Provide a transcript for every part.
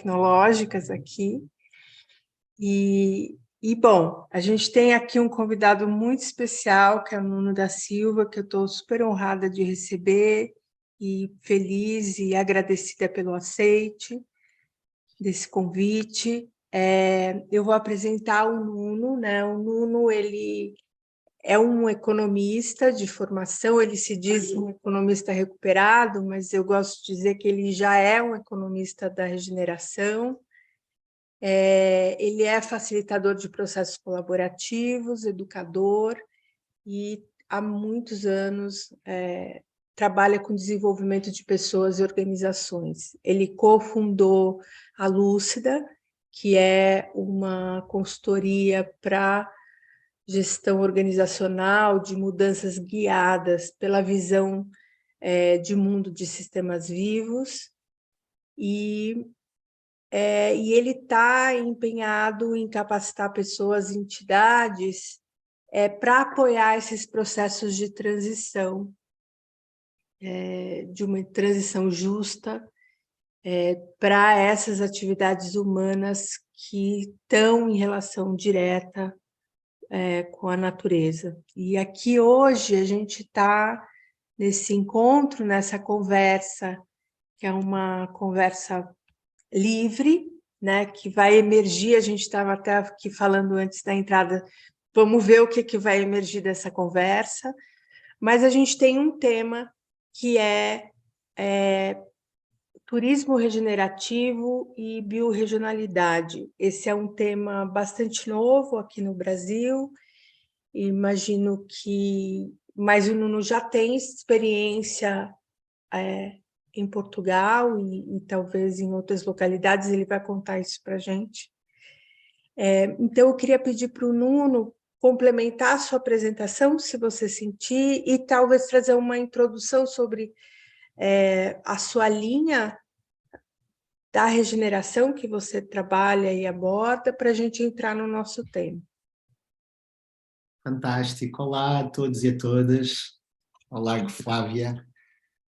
tecnológicas aqui. Bom, a gente tem aqui um convidado muito especial, que é o Nuno da Silva, que eu estou super honrada de receber e feliz e agradecida pelo aceite desse convite. Eu vou apresentar o Nuno, né? O Nuno, ele é um economista de formação, ele se diz um economista recuperado, mas eu gosto de dizer que ele já é um economista da regeneração. Ele é facilitador de processos colaborativos, educador, e há muitos anos trabalha com desenvolvimento de pessoas e organizações. Ele cofundou a Lúcida, que é uma consultoria para gestão organizacional de mudanças guiadas pela visão de mundo de sistemas vivos, e ele está empenhado em capacitar pessoas e entidades para apoiar esses processos de transição, de uma transição justa, para essas atividades humanas que estão em relação direta com a natureza. E aqui hoje a gente está nesse encontro, nessa conversa, que é uma conversa livre, né, que vai emergir, a gente estava até aqui falando antes da entrada, vamos ver o que vai emergir dessa conversa, mas a gente tem um tema que é turismo regenerativo e biorregionalidade. Esse é um tema bastante novo aqui no Brasil, imagino que, mas o Nuno já tem experiência em Portugal e talvez em outras localidades, ele vai contar isso para a gente. Então, eu queria pedir para o Nuno complementar a sua apresentação, se você sentir, e talvez trazer uma introdução sobre a sua linha da regeneração que você trabalha e aborda, para a gente entrar no nosso tema. Fantástico. Olá a todos e a todas. Olá, Flávia.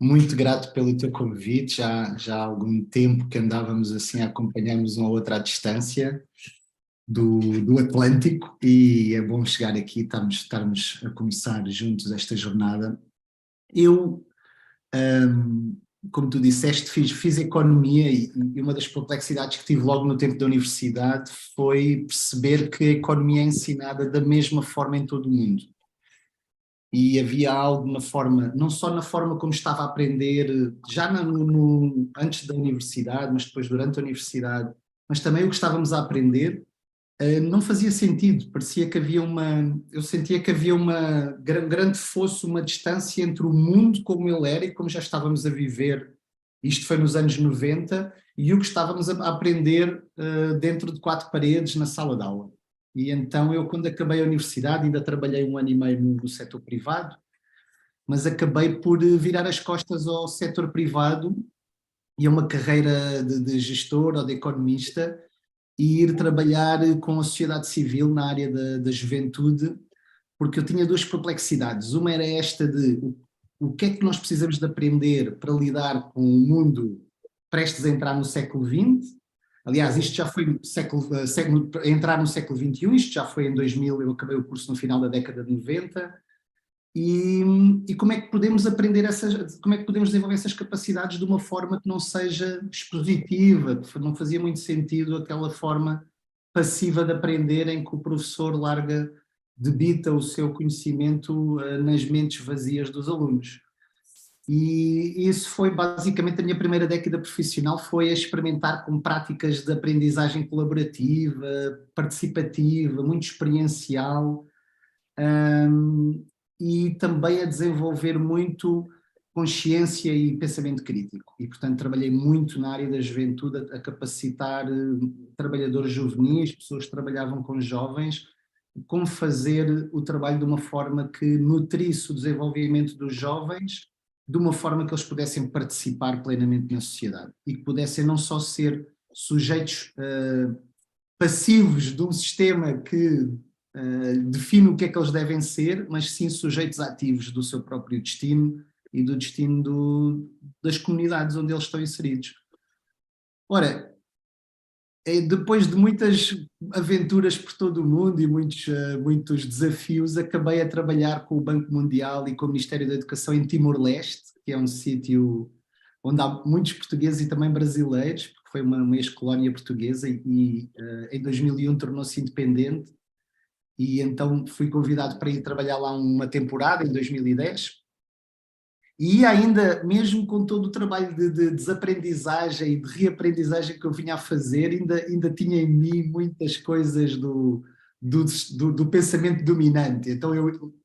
Muito grato pelo teu convite. Já há algum tempo que andávamos assim a acompanharmos uma outra à distância do Atlântico, e é bom chegar aqui, estarmos a começar juntos esta jornada. Eu, como tu disseste, fiz economia, e uma das complexidades que tive logo no tempo da universidade foi perceber que a economia é ensinada da mesma forma em todo o mundo. E havia algo na forma, não só na forma como estava a aprender, já antes da universidade, mas depois durante a universidade, mas também o que estávamos a aprender, não fazia sentido. Parecia que eu sentia que havia uma grande fosso, uma distância entre o mundo como ele era e como já estávamos a viver. Isto foi nos anos 90, e o que estávamos a aprender dentro de quatro paredes na sala de aula. E então eu, quando acabei a universidade, ainda trabalhei 1 ano e meio no setor privado, mas acabei por virar as costas ao setor privado e a uma carreira de gestor ou de economista, e ir trabalhar com a sociedade civil na área da juventude, porque eu tinha duas complexidades. Uma era esta de o que é que nós precisamos de aprender para lidar com o mundo prestes a entrar no século XX. Aliás, isto já foi entrar no século XXI, isto já foi em 2000, eu acabei o curso no final da década de 90, e como é que podemos aprender como é que podemos desenvolver essas capacidades de uma forma que não seja expositiva, que não fazia muito sentido aquela forma passiva de aprender em que o professor debita o seu conhecimento nas mentes vazias dos alunos. E isso foi basicamente a minha primeira década profissional, foi a experimentar com práticas de aprendizagem colaborativa, participativa, muito experiencial, e também a desenvolver muito consciência e pensamento crítico. E, portanto, trabalhei muito na área da juventude, a capacitar trabalhadores juvenis, pessoas que trabalhavam com jovens, como fazer o trabalho de uma forma que nutrisse o desenvolvimento dos jovens, de uma forma que eles pudessem participar plenamente na sociedade e que pudessem não só ser sujeitos passivos de um sistema que define o que é que eles devem ser, mas sim sujeitos ativos do seu próprio destino e do destino das comunidades onde eles estão inseridos. Ora, depois de muitas aventuras por todo o mundo e muitos desafios, acabei a trabalhar com o Banco Mundial e com o Ministério da Educação em Timor-Leste, que é um sítio onde há muitos portugueses e também brasileiros, porque foi uma ex-colónia portuguesa e em 2001 tornou-se independente, e então fui convidado para ir trabalhar lá uma temporada, em 2010. E ainda, mesmo com todo o trabalho de desaprendizagem e de reaprendizagem que eu vinha a fazer, ainda tinha em mim muitas coisas do pensamento dominante. Então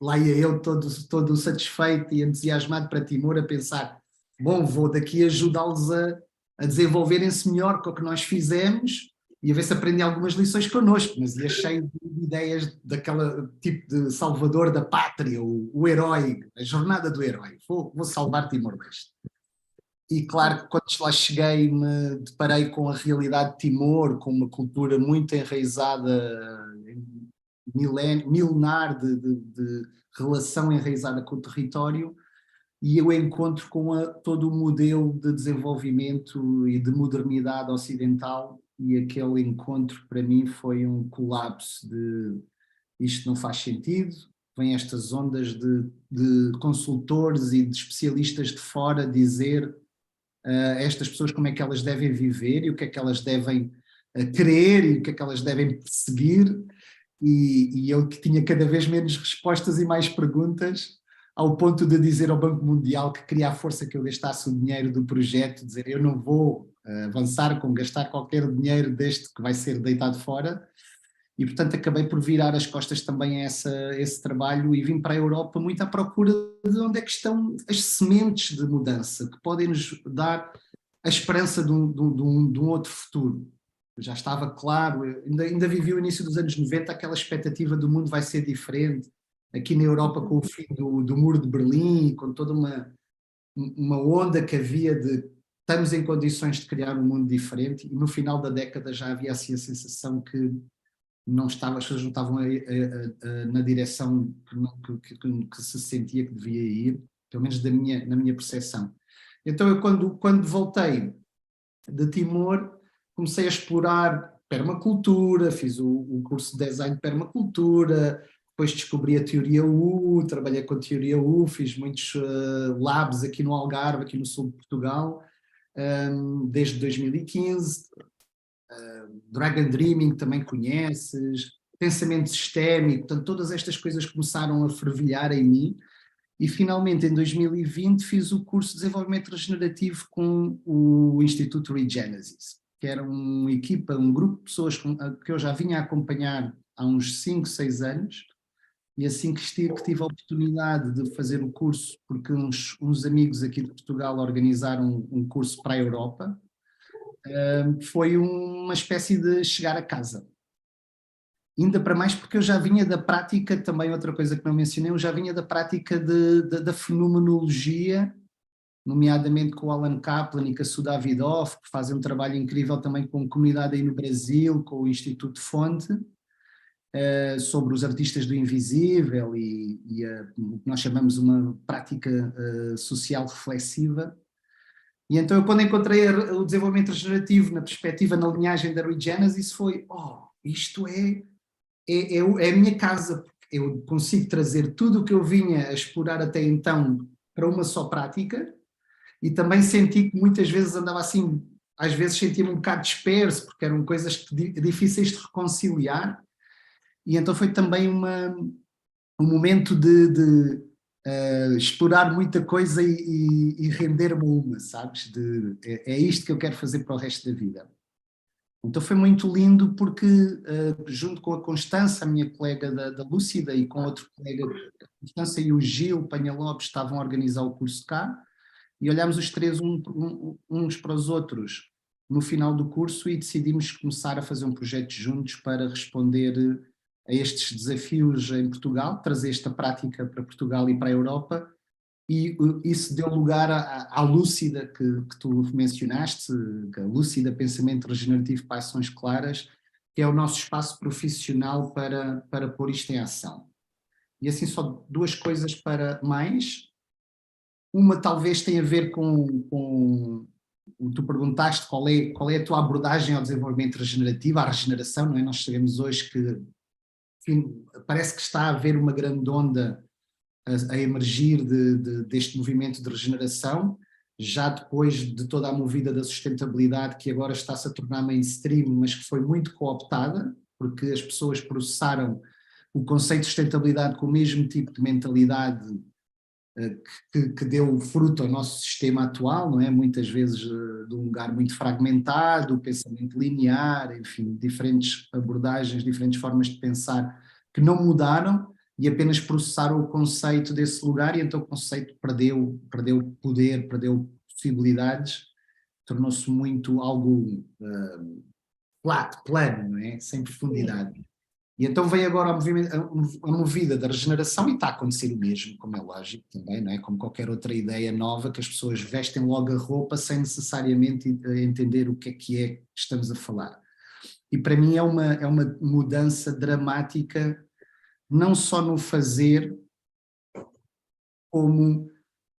lá ia eu todo satisfeito e entusiasmado para Timor a pensar, bom, vou daqui ajudá-los a desenvolverem-se melhor com o que nós fizemos e a ver se aprendem algumas lições connosco, mas ia cheio de ideias daquela tipo de salvador da pátria, o herói, a jornada do herói. Vou salvar Timor-Leste. E claro que quando lá cheguei me deparei com a realidade de Timor, com uma cultura muito enraizada, milenar de relação enraizada com o território, e eu encontro com todo o modelo de desenvolvimento e de modernidade ocidental, e aquele encontro para mim foi um colapso de isto não faz sentido, vêm estas ondas de consultores e de especialistas de fora dizer a estas pessoas como é que elas devem viver e o que é que elas devem querer e o que é que elas devem perseguir, e eu que tinha cada vez menos respostas e mais perguntas, ao ponto de dizer ao Banco Mundial que queria a força que eu gastasse o dinheiro do projeto, dizer eu não vou avançar com gastar qualquer dinheiro deste que vai ser deitado fora, e portanto acabei por virar as costas também a esse trabalho e vim para a Europa muito à procura de onde é que estão as sementes de mudança que podem nos dar a esperança de um outro futuro. Já estava claro, ainda vivi o início dos anos 90, aquela expectativa do mundo vai ser diferente, aqui na Europa com o fim do Muro de Berlim, com toda uma onda que havia de estamos em condições de criar um mundo diferente, e no final da década já havia assim a sensação que não estava, as pessoas não estavam na direção que se sentia que devia ir, pelo menos na minha percepção. Então eu quando voltei de Timor, comecei a explorar permacultura, fiz o curso de design de permacultura, depois descobri a teoria U, trabalhei com a teoria U, fiz muitos labs aqui no Algarve, aqui no sul de Portugal, desde 2015. Dragon Dreaming também conheces, pensamento sistémico, portanto todas estas coisas começaram a fervilhar em mim, e finalmente em 2020 fiz o curso de desenvolvimento regenerativo com o Instituto Regenesis, que era uma equipa, um grupo de pessoas que eu já vinha a acompanhar há uns 5, 6 anos, e assim que tive a oportunidade de fazer o curso, porque uns amigos aqui de Portugal organizaram um curso para a Europa, foi uma espécie de chegar a casa. Ainda para mais porque eu já vinha da prática, também outra coisa que não mencionei, eu já vinha da prática da fenomenologia, nomeadamente com o Alan Kaplan e com a Sudha Davidoff, que fazem um trabalho incrível também com a comunidade aí no Brasil, com o Instituto Fonte, sobre os artistas do invisível e o que nós chamamos uma prática social reflexiva. E então eu quando encontrei o desenvolvimento regenerativo na perspectiva, na linhagem da Regenesis, foi, isto é a minha casa, porque eu consigo trazer tudo o que eu vinha a explorar até então para uma só prática, e também senti que muitas vezes andava assim, às vezes sentia-me um bocado disperso, porque eram coisas difíceis de reconciliar, e então foi também um momento de explorar muita coisa e render-me uma, sabes? É isto que eu quero fazer para o resto da vida. Então foi muito lindo porque, junto com a Constança, a minha colega da Lúcida, e com outro colega, a Constança e o Gil Panha-Lopes estavam a organizar o curso cá, e olhámos os três uns para os outros no final do curso e decidimos começar a fazer um projeto juntos para responder a estes desafios em Portugal, trazer esta prática para Portugal e para a Europa, e isso deu lugar à Lúcida que tu mencionaste, a Lúcida Pensamento Regenerativo para Ações Claras, que é o nosso espaço profissional para pôr isto em ação. E assim só duas coisas para mais. Uma talvez tenha a ver com tu perguntaste qual é a tua abordagem ao desenvolvimento regenerativo, à regeneração, não é? Nós sabemos hoje que, enfim, parece que está a haver uma grande onda a emergir deste movimento de regeneração, já depois de toda a movida da sustentabilidade que agora está-se a tornar mainstream, mas que foi muito cooptada, porque as pessoas processaram o conceito de sustentabilidade com o mesmo tipo de mentalidade que deu fruto ao nosso sistema atual, não é? Muitas vezes de um lugar muito fragmentado, pensamento linear, enfim, diferentes abordagens, diferentes formas de pensar que não mudaram e apenas processaram o conceito desse lugar, e então o conceito perdeu poder, perdeu possibilidades, tornou-se muito algo plano, não é? Sem profundidade. E então veio agora a movida da regeneração, e está a acontecer o mesmo, como é lógico também, não é? Como qualquer outra ideia nova, que as pessoas vestem logo a roupa sem necessariamente entender o que é que estamos a falar. E para mim é uma mudança dramática, não só no fazer, como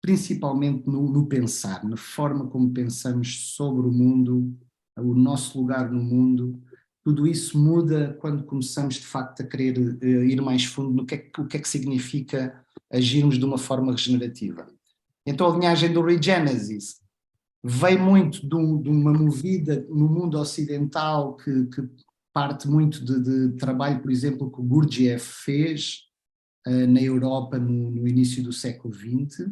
principalmente no pensar, na forma como pensamos sobre o mundo, o nosso lugar no mundo. Tudo isso muda quando começamos de facto a querer ir mais fundo no o que é que significa agirmos de uma forma regenerativa. Então a linhagem do Regenesis veio muito de uma movida no mundo ocidental que parte muito de trabalho, por exemplo, que o Gurdjieff fez na Europa no início do século XX,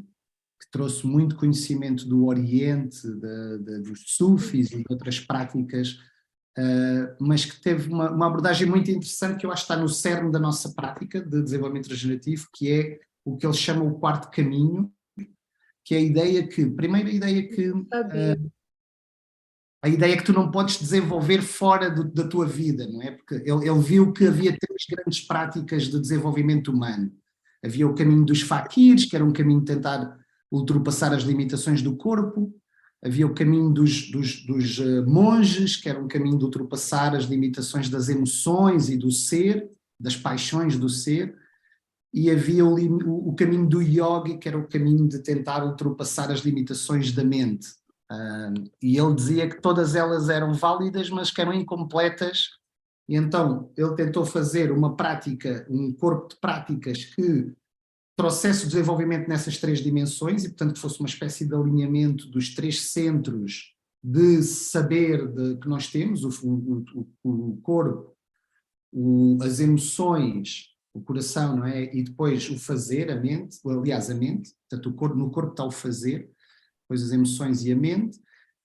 que trouxe muito conhecimento do Oriente, dos Sufis e de outras práticas, mas que teve uma abordagem muito interessante, que eu acho que está no cerne da nossa prática de desenvolvimento regenerativo, que é o que eles chamam o quarto caminho, que é primeira ideia que a ideia é que tu não podes desenvolver fora da tua vida, não é? Porque ele viu que havia três grandes práticas de desenvolvimento humano. Havia o caminho dos faquirs, que era um caminho de tentar ultrapassar as limitações do corpo. Havia o caminho dos monges, que era um caminho de ultrapassar as limitações das emoções e do ser, das paixões do ser. E havia o caminho do yogi, que era o caminho de tentar ultrapassar as limitações da mente. E ele dizia que todas elas eram válidas, mas que eram incompletas, e então ele tentou fazer uma prática, um corpo de práticas que trouxesse o desenvolvimento nessas três dimensões, e portanto que fosse uma espécie de alinhamento dos três centros de saber que nós temos, o corpo, as emoções, o coração, não é? E depois o fazer, a mente, aliás a mente, portanto no corpo está o fazer, depois as emoções e a mente,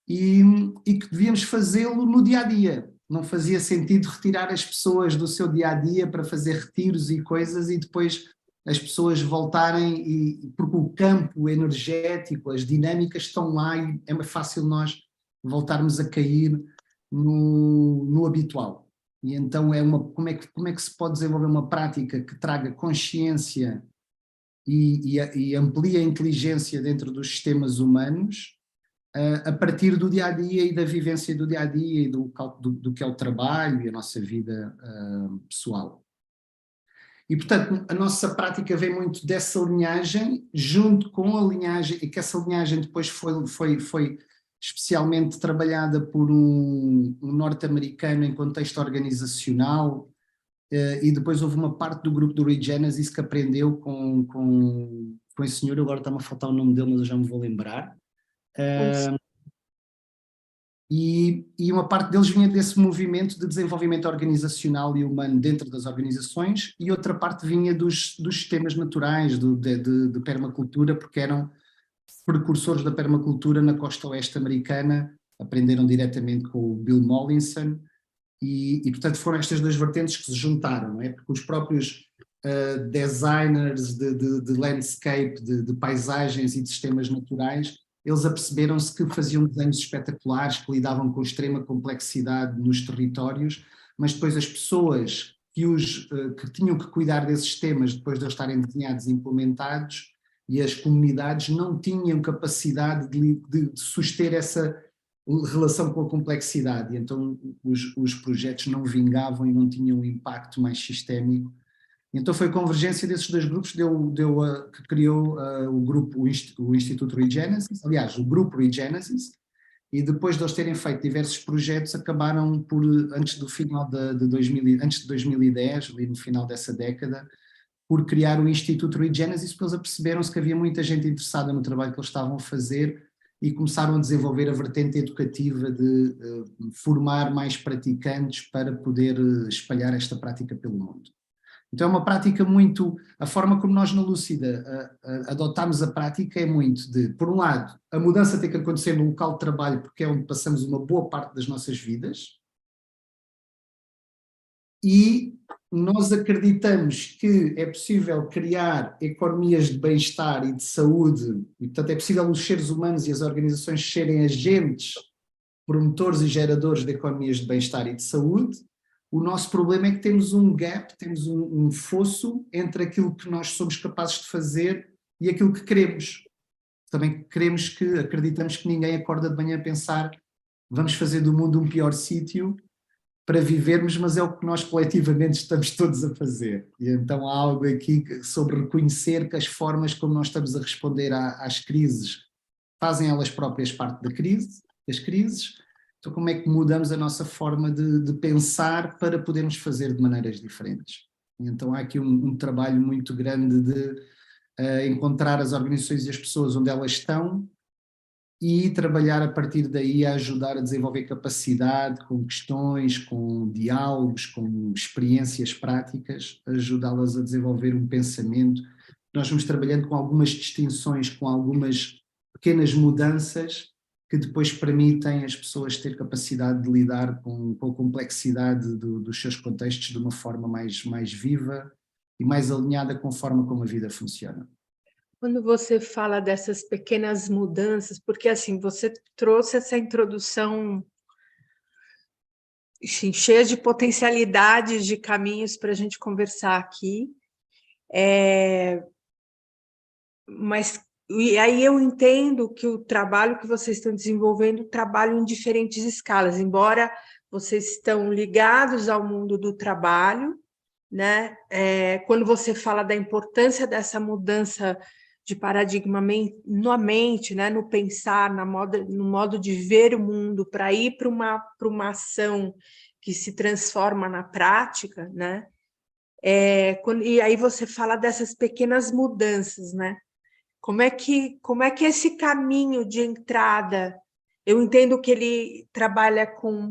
e que devíamos fazê-lo no dia-a-dia. Não fazia sentido retirar as pessoas do seu dia-a-dia para fazer retiros e coisas e depois as pessoas voltarem, porque o campo energético, as dinâmicas estão lá e é mais fácil nós voltarmos a cair no habitual. E então como é que se pode desenvolver uma prática que traga consciência e amplia a inteligência dentro dos sistemas humanos, a partir do dia-a-dia e da vivência do dia-a-dia e do que é o trabalho e a nossa vida pessoal. E, portanto, a nossa prática vem muito dessa linhagem, junto com a linhagem, e que essa linhagem depois foi especialmente trabalhada por um norte-americano em contexto organizacional, e depois houve uma parte do grupo do Regenesis que aprendeu com esse senhor, agora está-me a faltar o nome dele, mas eu já me vou lembrar. E uma parte deles vinha desse movimento de desenvolvimento organizacional e humano dentro das organizações, e outra parte vinha dos sistemas naturais, de permacultura, porque eram precursores da permacultura na costa oeste americana, aprenderam diretamente com o Bill Mollison, e portanto foram estas duas vertentes que se juntaram, não é? Porque os próprios designers de landscape, de paisagens e de sistemas naturais, eles aperceberam-se que faziam desenhos espetaculares, que lidavam com extrema complexidade nos territórios, mas depois as pessoas que tinham que cuidar desses temas, depois de eles estarem desenhados e implementados, e as comunidades não tinham capacidade de suster essa relação com a complexidade, e então os projetos não vingavam e não tinham um impacto mais sistémico. Então foi a convergência desses dois grupos que criou o Instituto Regenesis, aliás, o grupo Regenesis, e depois de eles terem feito diversos projetos, acabaram por, antes do final antes de 2010, ali no final dessa década, por criar o Instituto Regenesis, porque eles aperceberam-se que havia muita gente interessada no trabalho que eles estavam a fazer e começaram a desenvolver a vertente educativa de formar mais praticantes para poder espalhar esta prática pelo mundo. Então é uma prática muito, a forma como nós na Lúcida adotamos a prática é muito de, por um lado, a mudança tem que acontecer no local de trabalho porque é onde passamos uma boa parte das nossas vidas, e nós acreditamos que é possível criar economias de bem-estar e de saúde, e portanto é possível os seres humanos e as organizações serem agentes, promotores e geradores de economias de bem-estar e de saúde. O nosso problema é que temos um gap, temos um fosso entre aquilo que nós somos capazes de fazer e aquilo que queremos. Também acreditamos que ninguém acorda de manhã a pensar vamos fazer do mundo um pior sítio para vivermos, mas é o que nós coletivamente estamos todos a fazer. E então há algo aqui sobre reconhecer que as formas como nós estamos a responder às crises fazem elas próprias parte das crises. Então como é que mudamos a nossa forma de pensar para podermos fazer de maneiras diferentes? E então há aqui um trabalho muito grande de encontrar as organizações e as pessoas onde elas estão e trabalhar a partir daí a ajudar a desenvolver capacidade com questões, com diálogos, com experiências práticas, ajudá-las a desenvolver um pensamento. Nós vamos trabalhando com algumas distinções, com algumas pequenas mudanças que depois permitem às pessoas ter capacidade de lidar com a complexidade dos seus contextos de uma forma mais viva e mais alinhada com a forma como a vida funciona. Quando você fala dessas pequenas mudanças, porque assim, você trouxe essa introdução cheia de potencialidades, de caminhos para a gente conversar aqui, mas e aí eu entendo que o trabalho que vocês estão desenvolvendo, trabalho em diferentes escalas, embora vocês estão ligados ao mundo do trabalho, né? Quando você fala da importância dessa mudança de paradigma na mente, né? No pensar, no modo de ver o mundo, para ir para uma ação que se transforma na prática, né? E aí você fala dessas pequenas mudanças, né? Como é que esse caminho de entrada? Eu entendo que ele trabalha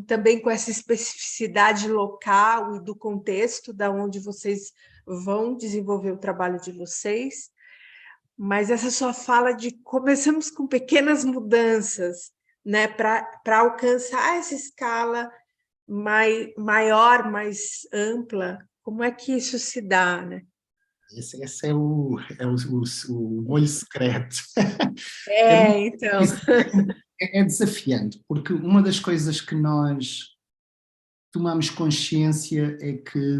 também com essa especificidade local e do contexto da onde vocês vão desenvolver o trabalho de vocês, mas essa sua fala de começamos com pequenas mudanças, né, para alcançar essa escala maior, mais ampla, como é que isso se dá, né? Esse é o molho secreto. Então. É desafiante, porque uma das coisas que nós tomamos consciência é que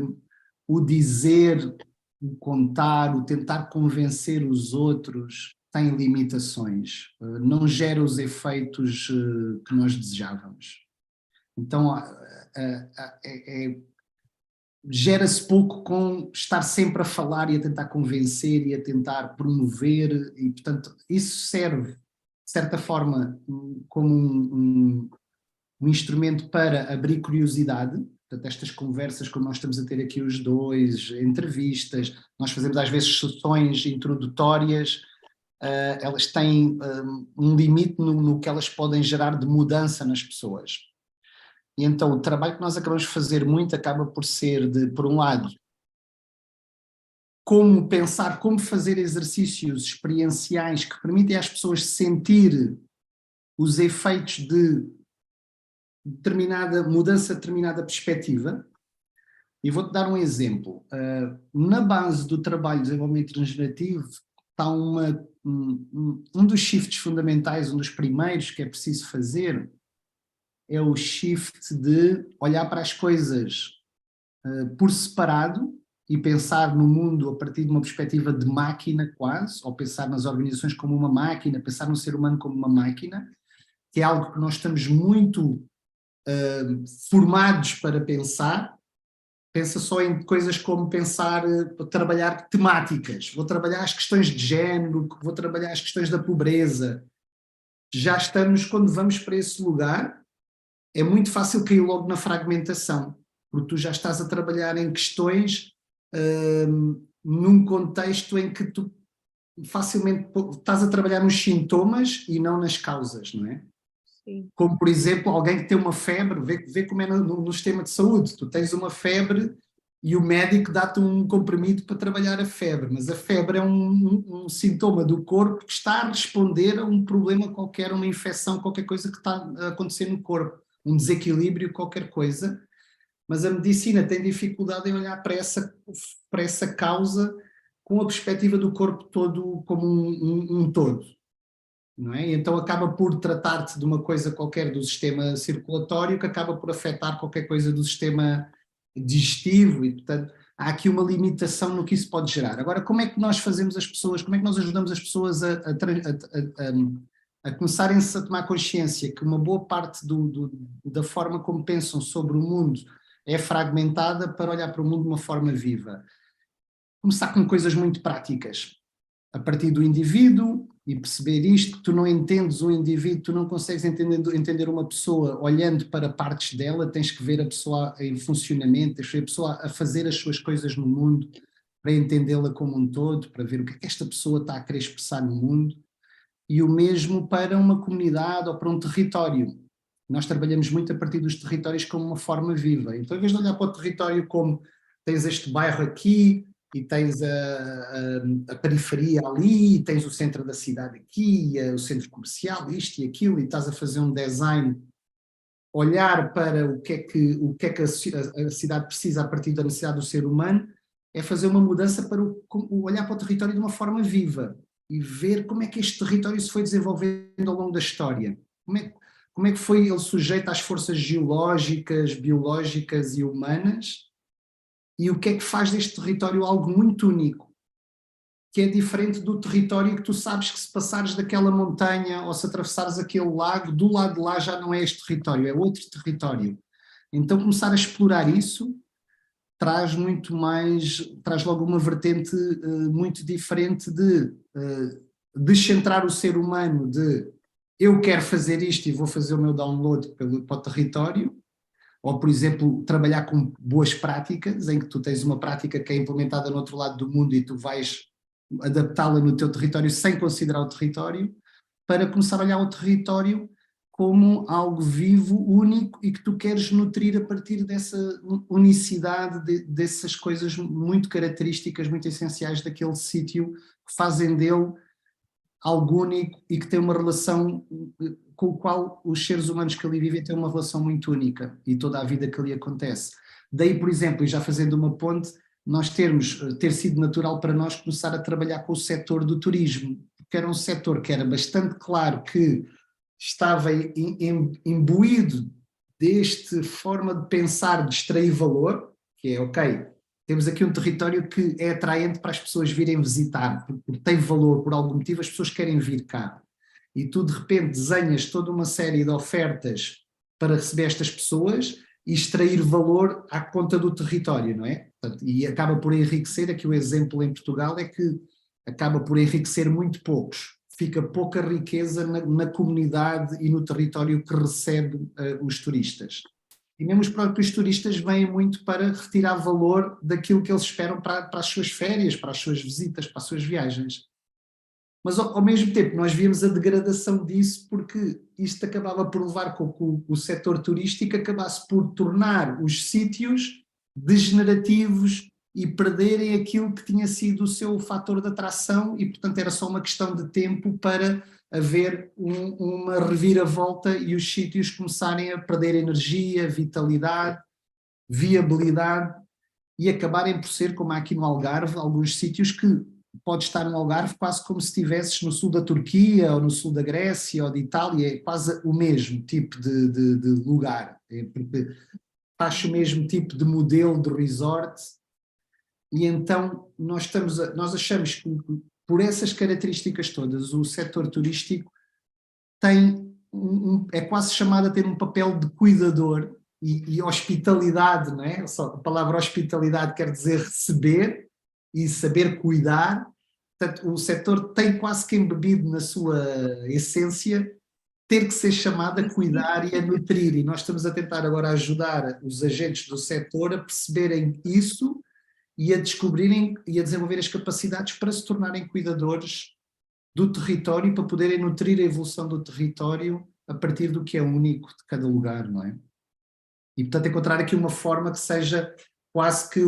o dizer, o contar, o tentar convencer os outros tem limitações, não gera os efeitos que nós desejávamos. Então, gera-se pouco com estar sempre a falar e a tentar convencer e a tentar promover, e portanto isso serve, de certa forma, como um instrumento para abrir curiosidade. Portanto, estas conversas como nós estamos a ter aqui os dois, entrevistas, nós fazemos às vezes sessões introdutórias, elas têm um limite no que elas podem gerar de mudança nas pessoas. E então o trabalho que nós acabamos de fazer muito acaba por ser de, por um lado, como pensar, como fazer exercícios experienciais que permitem às pessoas sentir os efeitos de determinada mudança, determinada perspectiva. E vou-te dar um exemplo. Na base do trabalho de desenvolvimento regenerativo está um dos shifts fundamentais, um dos primeiros que é preciso fazer, é o shift de olhar para as coisas por separado e pensar no mundo a partir de uma perspectiva de máquina quase, ou pensar nas organizações como uma máquina, pensar no ser humano como uma máquina, que é algo que nós estamos muito formados para pensar. Pensa só em coisas como pensar, trabalhar temáticas, vou trabalhar as questões de género, vou trabalhar as questões da pobreza. já estamos, quando vamos para esse lugar, é muito fácil cair logo na fragmentação, porque tu já estás a trabalhar em questões num contexto em que tu facilmente estás a trabalhar nos sintomas e não nas causas, não é? Sim. Como, por exemplo, alguém que tem uma febre, vê como é no sistema de saúde, tu tens uma febre e o médico dá-te um comprimido para trabalhar a febre, mas a febre é um sintoma do corpo que está a responder a um problema qualquer, uma infecção, qualquer coisa que está a acontecer no corpo, um desequilíbrio, qualquer coisa, mas a medicina tem dificuldade em olhar para essa causa com a perspectiva do corpo todo como um todo, não é? E então acaba por tratar-te de uma coisa qualquer do sistema circulatório que acaba por afetar qualquer coisa do sistema digestivo e, portanto, há aqui uma limitação no que isso pode gerar. Agora, como é que nós fazemos as pessoas, como é que nós ajudamos as pessoas a começarem-se a tomar consciência que uma boa parte da forma como pensam sobre o mundo é fragmentada para olhar para o mundo de uma forma viva? Começar com coisas muito práticas, a partir do indivíduo e perceber isto, que tu não entendes um indivíduo, tu não consegues entender uma pessoa olhando para partes dela, tens que ver a pessoa em funcionamento, tens que ver a pessoa a fazer as suas coisas no mundo, para entendê-la como um todo, para ver o que é que esta pessoa está a querer expressar no mundo, e o mesmo para uma comunidade ou para um território. Nós trabalhamos muito a partir dos territórios como uma forma viva, então em vez de olhar para o território como tens este bairro aqui, e tens a periferia ali, e tens o centro da cidade aqui, e o centro comercial, isto e aquilo, e estás a fazer um design, olhar para o que é que a cidade precisa a partir da necessidade do ser humano, é fazer uma mudança para olhar para o território de uma forma viva, e ver como é que este território se foi desenvolvendo ao longo da história. Como é que foi ele sujeito às forças geológicas, biológicas e humanas, e o que é que faz deste território algo muito único, que é diferente do território que tu sabes que se passares daquela montanha ou se atravessares aquele lago, do lado de lá já não é este território, é outro território. Então começar a explorar isso traz logo uma vertente muito diferente de descentrar o ser humano de eu quero fazer isto e vou fazer o meu download para o território, ou, por exemplo, trabalhar com boas práticas, em que tu tens uma prática que é implementada no outro lado do mundo e tu vais adaptá-la no teu território sem considerar o território, para começar a olhar o território como algo vivo, único, e que tu queres nutrir a partir dessa unicidade, dessas coisas muito características, muito essenciais daquele sítio, que fazem dele algo único e que tem uma relação com o qual os seres humanos que ali vivem têm uma relação muito única e toda a vida que ali acontece. Daí, por exemplo, e já fazendo uma ponte, nós ter sido natural para nós começar a trabalhar com o setor do turismo, porque era um setor que era bastante claro que estava imbuído desta forma de pensar, de extrair valor, que é, ok, temos aqui um território que é atraente para as pessoas virem visitar, porque tem valor, por algum motivo as pessoas querem vir cá. E tu de repente desenhas toda uma série de ofertas para receber estas pessoas e extrair valor à conta do território, não é? Portanto, e acaba por enriquecer, aqui o exemplo em Portugal é que acaba por enriquecer muito poucos. Fica pouca riqueza na comunidade e no território que recebe os turistas. E mesmo os próprios turistas vêm muito para retirar valor daquilo que eles esperam para as suas férias, para as suas visitas, para as suas viagens. Mas ao mesmo tempo nós víamos a degradação disso, porque isto acabava por levar com que o setor turístico acabasse por tornar os sítios degenerativos e perderem aquilo que tinha sido o seu fator de atração, e portanto era só uma questão de tempo para haver uma reviravolta e os sítios começarem a perder energia, vitalidade, viabilidade, e acabarem por ser, como há aqui no Algarve, alguns sítios que pode estar no Algarve quase como se estivesses no sul da Turquia ou no sul da Grécia ou de Itália, é quase o mesmo tipo de lugar, faz o mesmo tipo de modelo de resort. E então nós achamos que por essas características todas o setor turístico é quase chamado a ter um papel de cuidador e hospitalidade, não é? A palavra hospitalidade quer dizer receber e saber cuidar. Portanto, o setor tem quase que embebido na sua essência ter que ser chamado a cuidar e a nutrir, e nós estamos a tentar agora ajudar os agentes do setor a perceberem isso e a descobrirem e a desenvolver as capacidades para se tornarem cuidadores do território, para poderem nutrir a evolução do território a partir do que é único de cada lugar, não é? E, portanto, encontrar aqui uma forma que seja quase que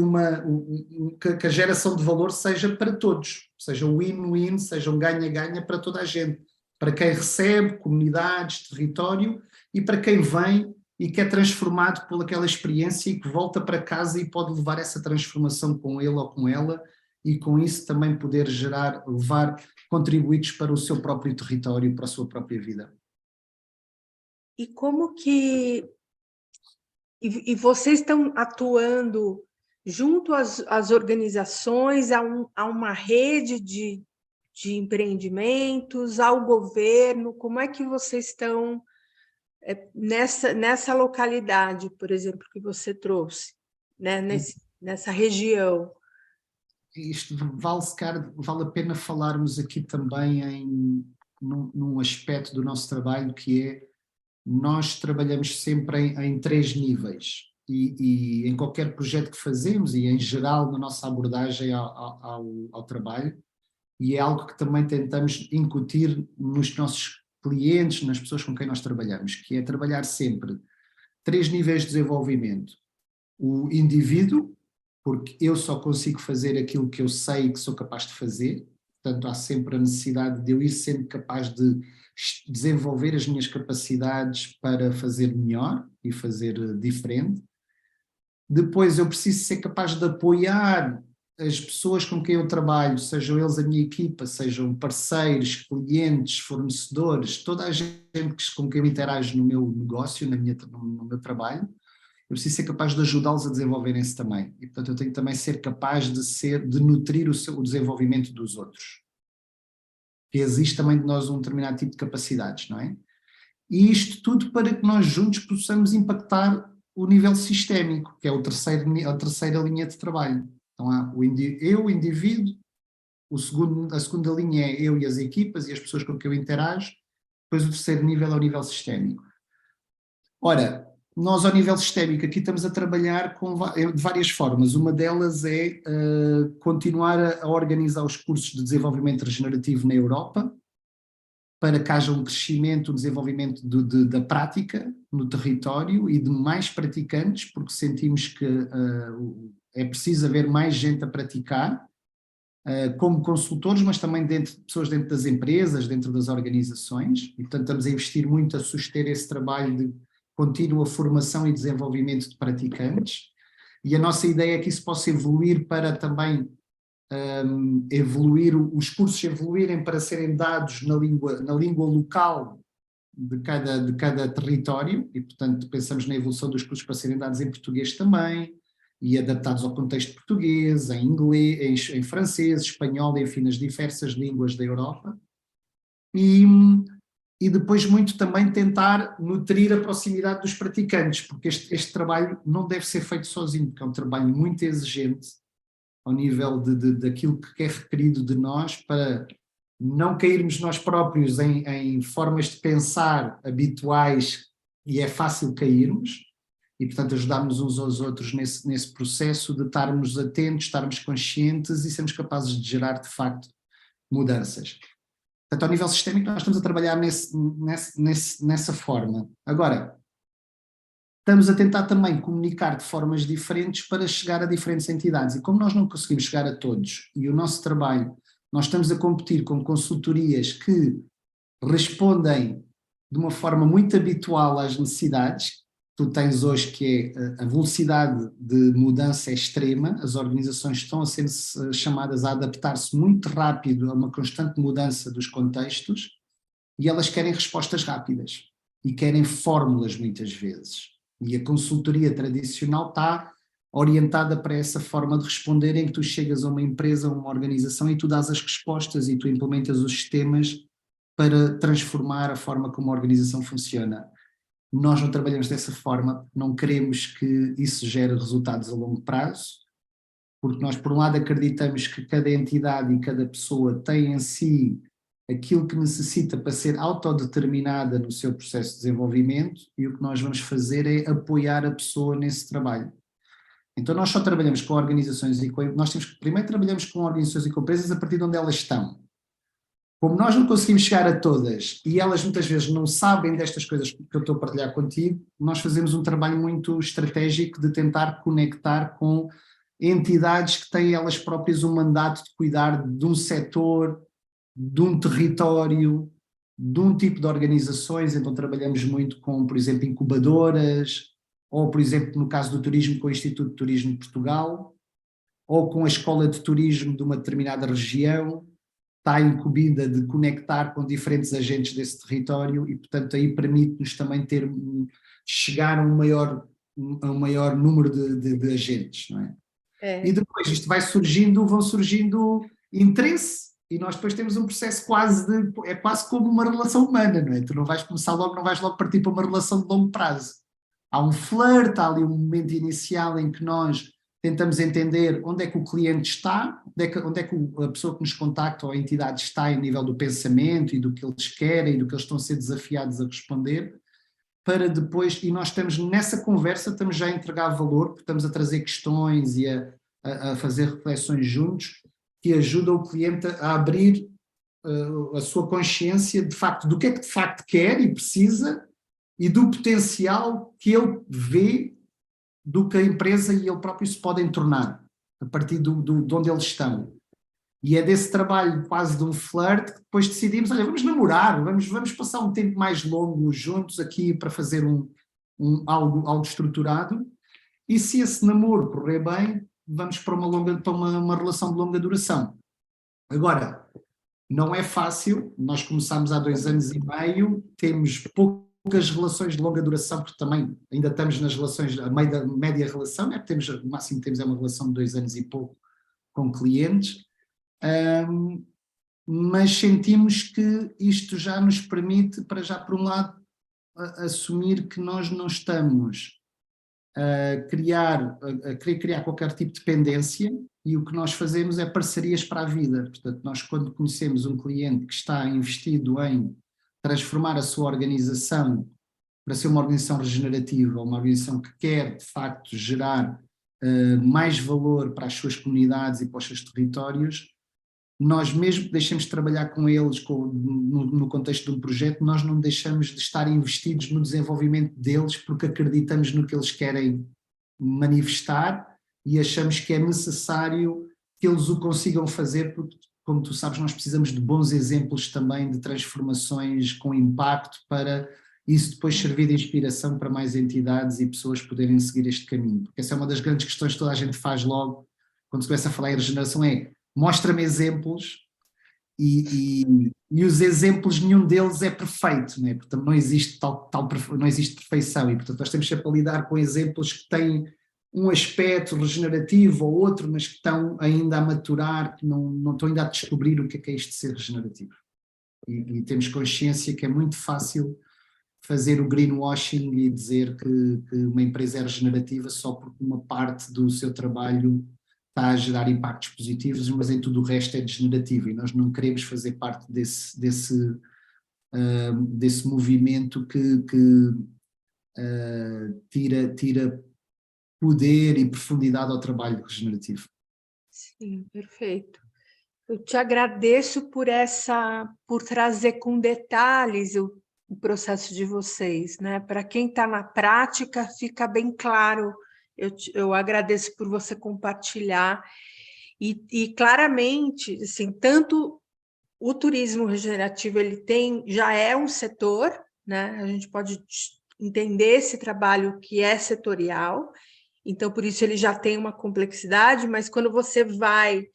que a geração de valor seja para todos, seja win-win, seja um ganha-ganha para toda a gente, para quem recebe, comunidades, território, e para quem vem e que é transformado por aquela experiência e que volta para casa e pode levar essa transformação com ele ou com ela, e com isso também poder levar contributos para o seu próprio território, para a sua própria vida. E como que... E vocês estão atuando junto às organizações, a uma rede de empreendimentos, ao governo? Como é que vocês estão nessa localidade, por exemplo, que você trouxe, né? Nessa região? Isto vale a pena falarmos aqui também num aspecto do nosso trabalho, que é: nós trabalhamos sempre em 3 níveis, e em qualquer projeto que fazemos, e em geral na nossa abordagem ao trabalho, e é algo que também tentamos incutir nos nossos clientes, nas pessoas com quem nós trabalhamos, que é trabalhar sempre 3 níveis de desenvolvimento. O indivíduo, porque eu só consigo fazer aquilo que eu sei e que sou capaz de fazer, portanto há sempre a necessidade de eu ir sendo capaz de desenvolver as minhas capacidades para fazer melhor e fazer diferente. Depois eu preciso ser capaz de apoiar as pessoas com quem eu trabalho, sejam eles a minha equipa, sejam parceiros, clientes, fornecedores, toda a gente com quem eu interajo no meu negócio, no meu trabalho. Eu preciso ser capaz de ajudá-los a desenvolverem-se também. E, portanto, eu tenho que também ser capaz de nutrir o desenvolvimento dos outros. Que existe também de nós um determinado tipo de capacidades, não é? E isto tudo para que nós juntos possamos impactar o nível sistémico, que é a terceira linha de trabalho. Então há o indivíduo, a segunda linha é eu e as equipas e as pessoas com quem eu interajo, depois o terceiro nível é o nível sistémico. Ora, nós ao nível sistémico aqui estamos a trabalhar de várias formas. Uma delas é continuar a organizar os cursos de desenvolvimento regenerativo na Europa, para que haja um crescimento, um desenvolvimento da prática no território e de mais praticantes, porque sentimos que é preciso haver mais gente a praticar, como consultores, mas também pessoas dentro das empresas, dentro das organizações, e portanto estamos a investir muito a suster esse trabalho de contínua formação e desenvolvimento de praticantes, e a nossa ideia é que isso possa evoluir para também os cursos evoluírem para serem dados na língua local de cada território, e portanto pensamos na evolução dos cursos para serem dados em português também, e adaptados ao contexto português, em inglês, em francês, espanhol, enfim, nas diversas línguas da Europa. E depois muito também tentar nutrir a proximidade dos praticantes, porque este trabalho não deve ser feito sozinho, porque é um trabalho muito exigente ao nível daquilo que é requerido de nós, para não cairmos nós próprios em formas de pensar habituais, e é fácil cairmos, e portanto ajudarmos uns aos outros nesse processo de estarmos atentos, estarmos conscientes e sermos capazes de gerar de facto mudanças. Portanto, ao nível sistémico nós estamos a trabalhar nessa forma. Agora, estamos a tentar também comunicar de formas diferentes para chegar a diferentes entidades, e como nós não conseguimos chegar a todos, e o nosso trabalho, nós estamos a competir com consultorias que respondem de uma forma muito habitual às necessidades que tu tens hoje, que é a velocidade de mudança é extrema, as organizações estão a ser chamadas a adaptar-se muito rápido a uma constante mudança dos contextos, e elas querem respostas rápidas e querem fórmulas muitas vezes. E a consultoria tradicional está orientada para essa forma de responder, em que tu chegas a uma empresa, a uma organização, e tu dás as respostas e tu implementas os sistemas para transformar a forma como a organização funciona. Nós não trabalhamos dessa forma, não queremos que isso gere resultados a longo prazo, porque nós, por um lado, acreditamos que cada entidade e cada pessoa tem em si aquilo que necessita para ser autodeterminada no seu processo de desenvolvimento, e o que nós vamos fazer é apoiar a pessoa nesse trabalho. Então nós só trabalhamos com organizações e nós temos que primeiro trabalhamos com organizações e com empresas a partir de onde elas estão. Como nós não conseguimos chegar a todas e elas muitas vezes não sabem destas coisas que eu estou a partilhar contigo, nós fazemos um trabalho muito estratégico de tentar conectar com entidades que têm elas próprias um mandato de cuidar de um setor, de um território, de um tipo de organizações. Então trabalhamos muito com, por exemplo, incubadoras, ou, por exemplo, no caso do turismo, com o Instituto de Turismo de Portugal, ou com a Escola de Turismo de uma determinada região, está incumbida de conectar com diferentes agentes desse território e, portanto, aí permite-nos também chegar a um maior número de agentes, não é? E depois isto vão surgindo interesse, e nós depois temos um processo é quase como uma relação humana, não é? Tu não vais começar logo, não vais logo partir para uma relação de longo prazo. Há um flirt, há ali um momento inicial em que nós tentamos entender onde é que o cliente está, onde é que a pessoa que nos contacta ou a entidade está a nível do pensamento e do que eles querem e do que eles estão a ser desafiados a responder, para depois, e nós estamos nessa conversa, estamos já a entregar valor, porque estamos a trazer questões e a fazer reflexões juntos, que ajudam o cliente a abrir a sua consciência de facto do que é que de facto quer e precisa e do potencial que ele vê do que a empresa e ele próprio se podem tornar a partir de onde eles estão. E é desse trabalho quase de um flirt que depois decidimos, olha, vamos namorar, vamos passar um tempo mais longo juntos aqui para fazer algo estruturado, e se esse namoro correr bem, vamos para uma relação de longa duração. Agora, não é fácil, nós começámos há 2 anos e meio, temos poucas relações de longa duração, porque também ainda estamos nas relações, a meio da média relação, né? O máximo que temos é uma relação de 2 anos e pouco com clientes, mas sentimos que isto já nos permite, para já por um lado, assumir que nós não estamos a querer criar qualquer tipo de dependência, e o que nós fazemos é parcerias para a vida. Portanto, nós quando conhecemos um cliente que está investido em transformar a sua organização para ser uma organização regenerativa, uma organização que quer de facto gerar mais valor para as suas comunidades e para os seus territórios, nós mesmo que deixemos de trabalhar com eles no contexto de um projeto, nós não deixamos de estar investidos no desenvolvimento deles, porque acreditamos no que eles querem manifestar e achamos que é necessário que eles o consigam fazer, porque, como tu sabes, nós precisamos de bons exemplos também de transformações com impacto para isso depois servir de inspiração para mais entidades e pessoas poderem seguir este caminho. Porque essa é uma das grandes questões que toda a gente faz logo quando se começa a falar em regeneração, é mostra-me exemplos e os exemplos, nenhum deles é perfeito, né? Portanto não existe não existe perfeição, e portanto nós temos sempre a lidar com exemplos que têm um aspecto regenerativo ou outro, mas que estão ainda a maturar, que não estão ainda a descobrir o que é isto de ser regenerativo. E temos consciência que é muito fácil fazer o greenwashing e dizer que uma empresa é regenerativa só porque uma parte do seu trabalho está a gerar impactos positivos, mas em tudo o resto é degenerativo, e nós não queremos fazer parte desse movimento que tira poder e profundidade ao trabalho regenerativo. Sim, perfeito. Eu te agradeço por trazer com detalhes o processo de vocês, né? Para quem está na prática, fica bem claro. Eu agradeço por você compartilhar e claramente, assim, tanto o turismo regenerativo já é um setor, né? A gente pode entender esse trabalho que é setorial, então por isso ele já tem uma complexidade, mas quando você vai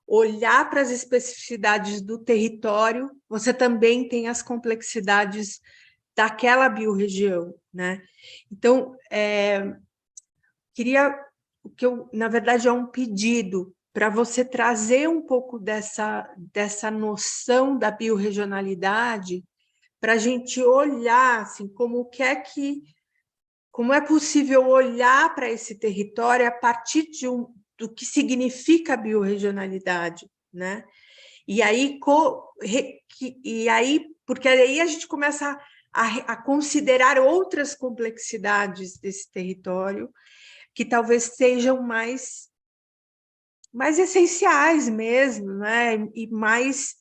olhar para as especificidades do território, você também tem as complexidades daquela biorregião, né? Então, na verdade, é um pedido para você trazer um pouco dessa noção da biorregionalidade para a gente olhar assim, como é possível olhar para esse território a partir do que significa a biorregionalidade, né? E aí, porque aí a gente começa a considerar outras complexidades desse território que talvez sejam mais essenciais mesmo, né? E mais,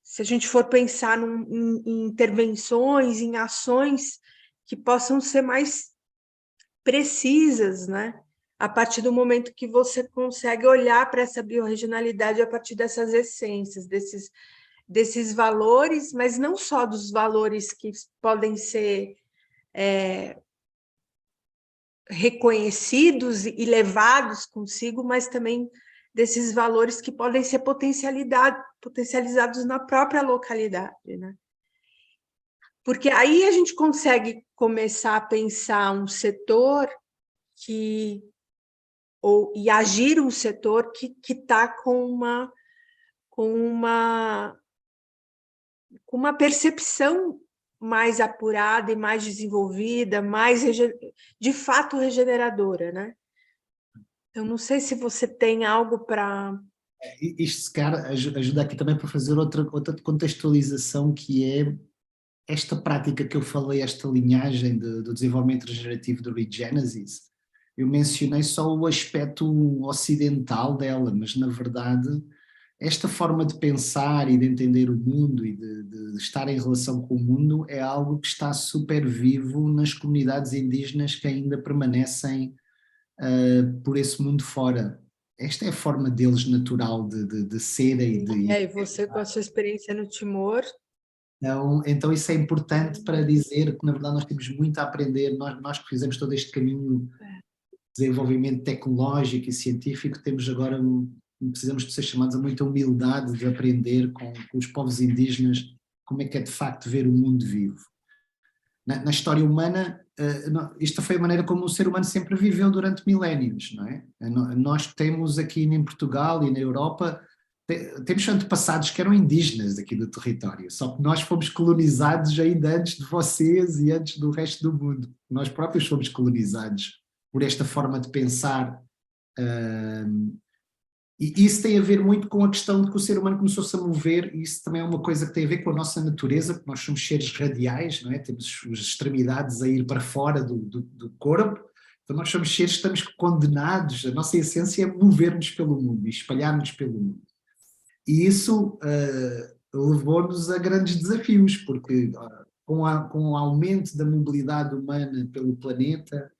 se a gente for pensar em intervenções, em ações que possam ser mais precisas, né? A partir do momento que você consegue olhar para essa biorregionalidade a partir dessas essências, desses valores, mas não só dos valores que podem ser reconhecidos e levados consigo, mas também desses valores que podem ser potencializados na própria localidade, né? Porque aí a gente consegue começar a pensar um setor e agir um setor que está com uma percepção mais apurada e mais desenvolvida, mais de fato regeneradora, né? Eu não sei se você tem algo para... Isto, se calhar, ajuda aqui também para fazer outra contextualização, que é esta prática que eu falei, esta linhagem do desenvolvimento regenerativo do Regenesis. Eu mencionei só o aspecto ocidental dela, mas na verdade esta forma de pensar e de entender o mundo e de estar em relação com o mundo é algo que está super vivo nas comunidades indígenas que ainda permanecem por esse mundo fora. Esta é a forma deles natural de serem. E você, com a sua experiência no Timor... Então isso é importante para dizer que, na verdade, nós temos muito a aprender. Nós que fizemos todo este caminho de desenvolvimento tecnológico e científico, temos agora, precisamos de ser chamados a muita humildade de aprender com os povos indígenas como é que é de facto ver o mundo vivo. Na história humana, esta foi a maneira como o ser humano sempre viveu durante milénios, não é? Nós temos aqui em Portugal e na Europa, temos antepassados que eram indígenas aqui do território, só que nós fomos colonizados ainda antes de vocês e antes do resto do mundo. Nós próprios fomos colonizados por esta forma de pensar, e isso tem a ver muito com a questão de que o ser humano começou-se a mover, e isso também é uma coisa que tem a ver com a nossa natureza, porque nós somos seres radiais, não é? Temos as extremidades a ir para fora do corpo, então nós somos seres que estamos condenados, a nossa essência é mover-nos pelo mundo e espalhar-nos pelo mundo. E isso levou-nos a grandes desafios, porque com o aumento da mobilidade humana pelo planeta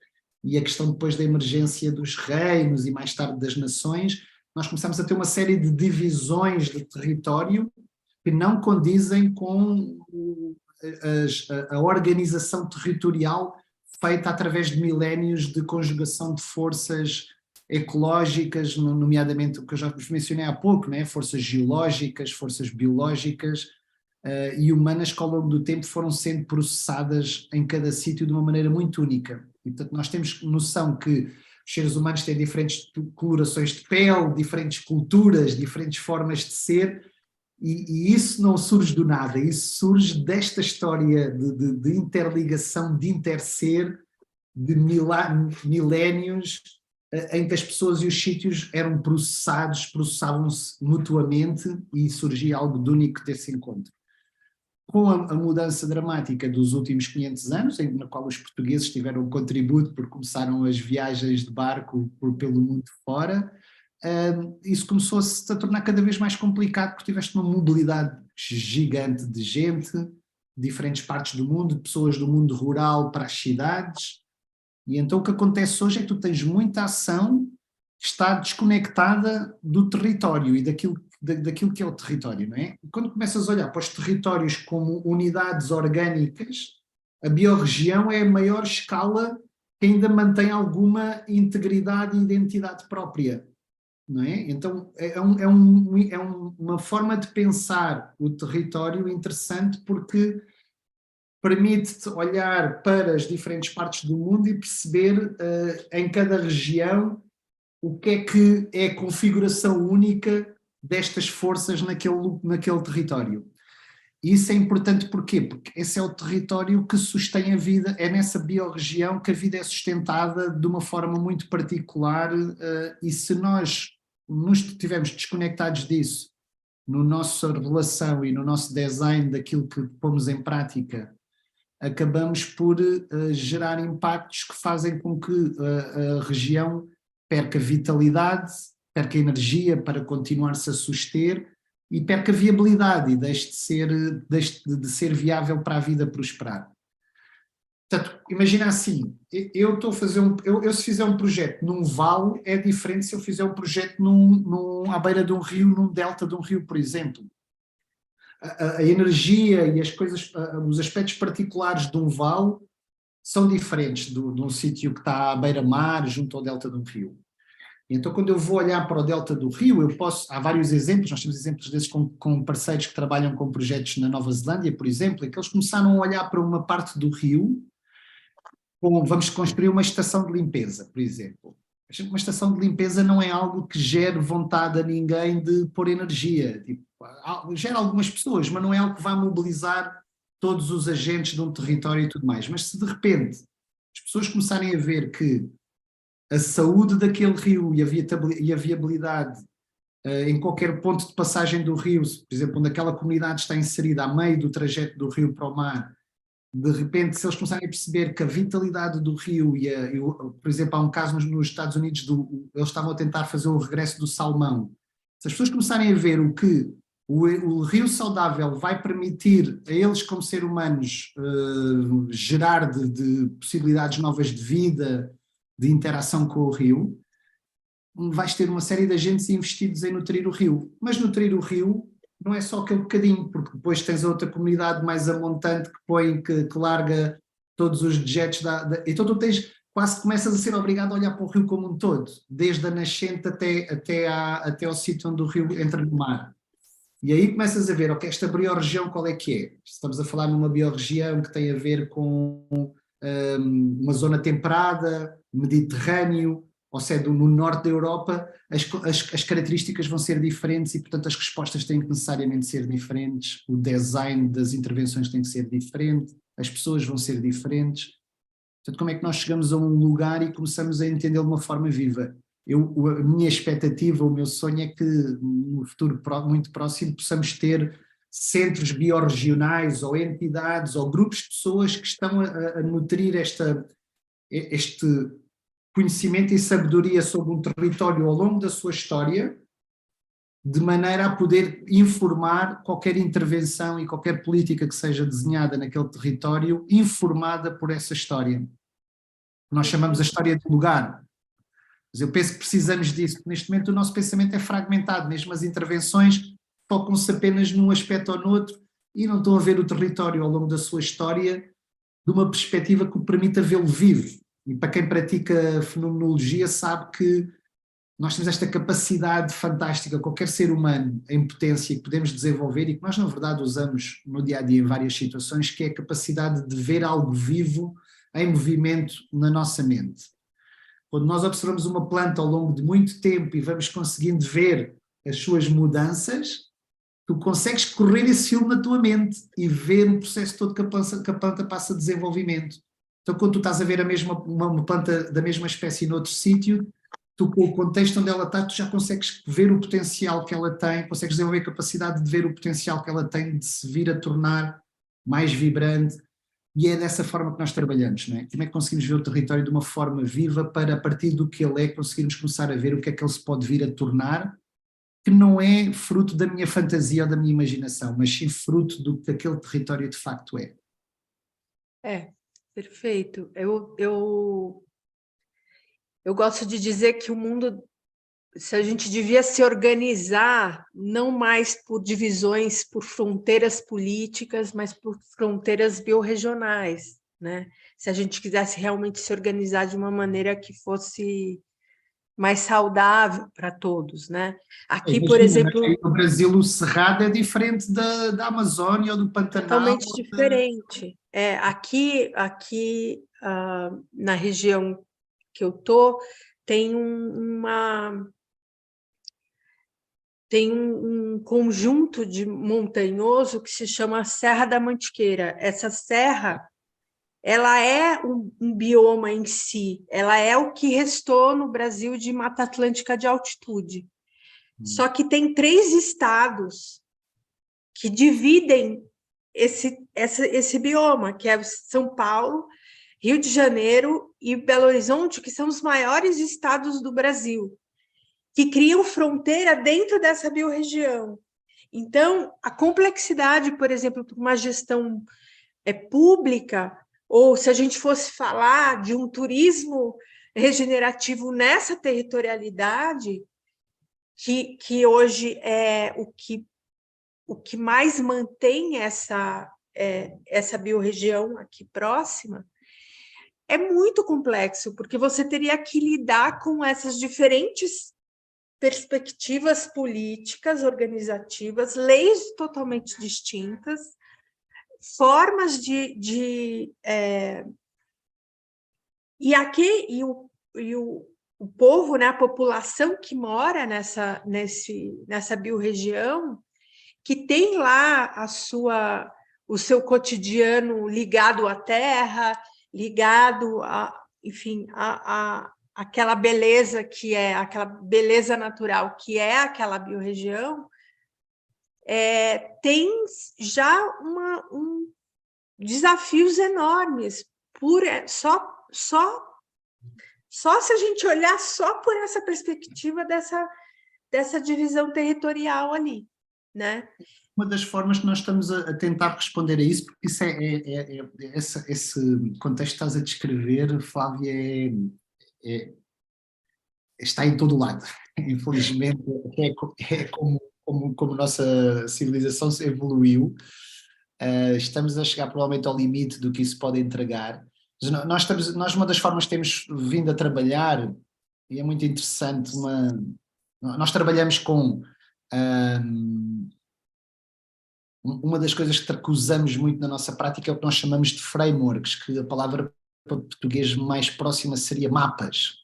e a questão depois da emergência dos reinos e mais tarde das nações, nós começamos a ter uma série de divisões de território que não condizem com a organização territorial feita através de milénios de conjugação de forças ecológicas, nomeadamente o que eu já vos mencionei há pouco, né? Forças geológicas, forças biológicas e humanas que ao longo do tempo foram sendo processadas em cada sítio de uma maneira muito única. E, portanto, nós temos noção que os seres humanos têm diferentes colorações de pele, diferentes culturas, diferentes formas de ser, e isso não surge do nada, isso surge desta história de interligação, de interser, de milénios, em que as pessoas e os sítios eram processavam-se mutuamente e surgia algo de único desse encontro. Com a mudança dramática dos últimos 500 anos, na qual os portugueses tiveram um contributo porque começaram as viagens de barco pelo mundo fora, isso começou-se a tornar cada vez mais complicado porque tiveste uma mobilidade gigante de gente, de diferentes partes do mundo, de pessoas do mundo rural para as cidades, e então o que acontece hoje é que tu tens muita ação que está desconectada do território e daquilo que é o território, não é? E quando começas a olhar para os territórios como unidades orgânicas, a biorregião é a maior escala que ainda mantém alguma integridade e identidade própria, não é? Então é uma forma de pensar o território interessante porque permite-te olhar para as diferentes partes do mundo e perceber em cada região o que é a configuração única destas forças naquele território. E isso é importante porquê? Porque esse é o território que sustém a vida, é nessa biorregião que a vida é sustentada de uma forma muito particular, e se nós nos estivermos desconectados disso, no nossa relação e no nosso design daquilo que pomos em prática, acabamos por gerar impactos que fazem com que a região perca vitalidade, perca energia para continuar-se a suster e perca viabilidade e deixe de ser viável para a vida prosperar. Portanto, imagina assim, eu estou a fazer eu se fizer um projeto num vale é diferente se eu fizer um projeto à beira de um rio, num delta de um rio, por exemplo. A energia e as coisas, os aspectos particulares de um vale são diferentes de um sítio que está à beira-mar, junto ao delta de um rio. Então, quando eu vou olhar para o delta do rio, há vários exemplos, nós temos exemplos desses com parceiros que trabalham com projetos na Nova Zelândia, por exemplo, em que eles começaram a olhar para uma parte do rio, vamos construir uma estação de limpeza, por exemplo. Uma estação de limpeza não é algo que gere vontade a ninguém de pôr energia. Tipo, gera algumas pessoas, mas não é algo que vá mobilizar todos os agentes de um território e tudo mais. Mas se de repente as pessoas começarem a ver que a saúde daquele rio e a viabilidade em qualquer ponto de passagem do rio, por exemplo, onde aquela comunidade está inserida a meio do trajeto do rio para o mar, de repente, se eles começarem a perceber que a vitalidade do rio por exemplo, há um caso nos Estados Unidos, eles estavam a tentar fazer o regresso do salmão. Se as pessoas começarem a ver o que o rio saudável vai permitir a eles, como seres humanos, gerar de possibilidades novas de vida, de interação com o rio, vais ter uma série de agentes investidos em nutrir o rio. Mas nutrir o rio não é só aquele bocadinho, porque depois tens a outra comunidade mais amontante que larga todos os dejetos então tu quase começas a ser obrigado a olhar para o rio como um todo, desde a nascente até ao sítio onde o rio entra no mar. E aí começas a ver, ok, esta biorregião qual é que é? Estamos a falar numa biorregião que tem a ver com uma zona temperada, Mediterrâneo, ou seja, no norte da Europa, as características vão ser diferentes e, portanto, as respostas têm que necessariamente ser diferentes, o design das intervenções tem que ser diferente, as pessoas vão ser diferentes. Portanto, como é que nós chegamos a um lugar e começamos a entender de uma forma viva? A minha expectativa, o meu sonho é que no futuro muito próximo possamos ter centros biorregionais ou entidades ou grupos de pessoas que estão a nutrir este conhecimento e sabedoria sobre um território ao longo da sua história, de maneira a poder informar qualquer intervenção e qualquer política que seja desenhada naquele território, informada por essa história. Nós chamamos a história de lugar. Mas eu penso que precisamos disso, porque neste momento o nosso pensamento é fragmentado, mesmo as intervenções focam-se apenas num aspecto ou no outro e não estão a ver o território ao longo da sua história de uma perspectiva que o permita vê-lo vivo. E para quem pratica fenomenologia sabe que nós temos esta capacidade fantástica, qualquer ser humano em potência que podemos desenvolver e que nós na verdade usamos no dia a dia em várias situações, que é a capacidade de ver algo vivo em movimento na nossa mente. Quando nós observamos uma planta ao longo de muito tempo e vamos conseguindo ver as suas mudanças, tu consegues correr esse filme na tua mente e ver o processo todo que a planta passa de desenvolvimento. Então, quando tu estás a ver uma planta da mesma espécie noutro sítio, tu, com o contexto onde ela está, tu já consegues ver o potencial que ela tem, consegues desenvolver a capacidade de ver o potencial que ela tem de se vir a tornar mais vibrante. E é dessa forma que nós trabalhamos, não é? Como é que conseguimos ver o território de uma forma viva para, a partir do que ele é, conseguirmos começar a ver o que é que ele se pode vir a tornar, que não é fruto da minha fantasia ou da minha imaginação, mas sim fruto do que aquele território de facto é. É, perfeito. Eu gosto de dizer que o mundo, se a gente devia se organizar, não mais por divisões, por fronteiras políticas, mas por fronteiras biorregionais, né? Se a gente quisesse realmente se organizar de uma maneira que fosse mais saudável para todos, né? Aqui, por exemplo, no Brasil o Cerrado é diferente da Amazônia ou do Pantanal. totalmente diferente. Aqui na região que eu tô, tem um conjunto de montanhoso que se chama Serra da Mantiqueira. Essa serra, ela é um bioma em si, ela é o que restou no Brasil de Mata Atlântica de altitude. Só que tem 3 estados que dividem esse bioma, que é São Paulo, Rio de Janeiro e Belo Horizonte, que são os maiores estados do Brasil, que criam fronteira dentro dessa biorregião. Então, a complexidade, por exemplo, para uma gestão pública, ou se a gente fosse falar de um turismo regenerativo nessa territorialidade, que hoje é o que mais mantém essa biorregião aqui próxima, é muito complexo, porque você teria que lidar com essas diferentes perspectivas políticas, organizativas, leis totalmente distintas, formas o povo, né, a população que mora nessa biorregião, que tem lá o seu cotidiano ligado à terra, ligado enfim, aquela beleza aquela beleza natural que é aquela biorregião, tem já desafios enormes só se a gente olhar só por essa perspectiva dessa divisão territorial ali, né? Uma das formas que nós estamos a tentar responder a isso, porque isso esse contexto que estás a descrever, Flávia, está em todo o lado. Infelizmente, é como a nossa civilização se evoluiu. Estamos a chegar provavelmente ao limite do que isso pode entregar. Nós uma das formas que temos vindo a trabalhar, e é muito interessante, nós trabalhamos com uma das coisas que usamos muito na nossa prática é o que nós chamamos de frameworks, que a palavra para português mais próxima seria mapas.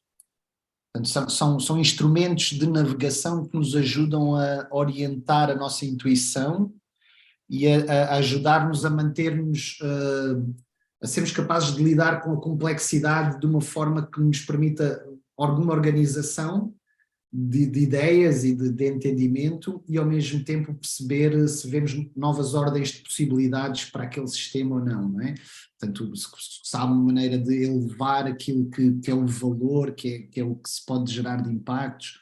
Portanto, são instrumentos de navegação que nos ajudam a orientar a nossa intuição e a ajudar-nos a mantermos, a sermos capazes de lidar com a complexidade de uma forma que nos permita alguma organização de ideias e de entendimento e ao mesmo tempo perceber se vemos novas ordens de possibilidades para aquele sistema ou não, não é? Portanto, se há uma maneira de elevar aquilo que é o valor, que é o que se pode gerar de impactos.